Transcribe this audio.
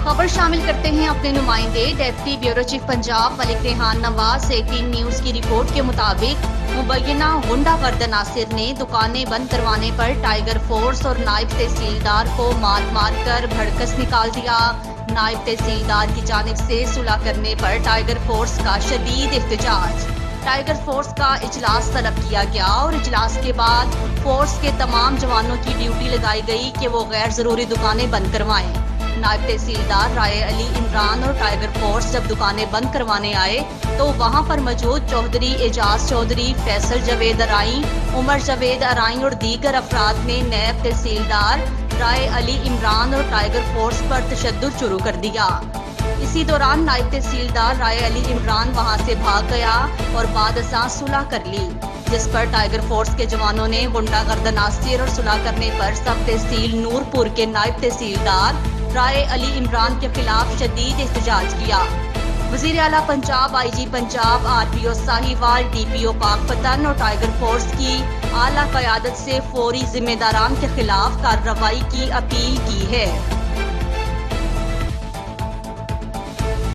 خبر شامل کرتے ہیں اپنے نمائندے ڈیپٹی بیورو چیف پنجاب ملک ریحان نواز 18 نیوز کی رپورٹ کے مطابق مبینہ غنڈہ گرد عناصر نے دکانیں بند کروانے پر ٹائیگر فورس اور نائب تحصیلدار کو مار کر بھڑکس نکال دیا۔ نائب تحصیلدار کی جانب سے صلح کرنے پر ٹائیگر فورس کا شدید احتجاج۔ ٹائیگر فورس کا اجلاس طلب کیا گیا اور اجلاس کے بعد فورس کے تمام جوانوں کی ڈیوٹی لگائی گئی کہ وہ غیر ضروری دکانیں بند کروائیں۔ نائب تحصیلدار رائے علی عمران اور ٹائیگر فورس جب دکانیں بند کروانے آئے تو وہاں پر موجود چودھری اعجاز چودھری، فیصل جاوید ارائیں، عمر جاوید ارائیں اور دیگر افراد نے نائب تحصیلدار رائے علی عمران اور ٹائیگر فورس پر تشدد شروع کر دیا۔ اسی دوران نائب تحصیلدار رائے علی عمران وہاں سے بھاگ گیا اور بعد ازاں صلح کر لی، جس پر ٹائیگر فورس کے جوانوں نے غنڈہ گرد عناصر اور صلح کرنے پر سب تحصیل نور پور کے نائب تحصیلدار رائے علی عمران کے خلاف شدید احتجاج کیا۔ وزیر اعلیٰ پنجاب، آئی جی پنجاب، RPO ساہیوال، DPO پاک پتن اور ٹائیگر فورس کی اعلیٰ قیادت سے فوری ذمہ داران کے خلاف کارروائی کی اپیل کی ہے۔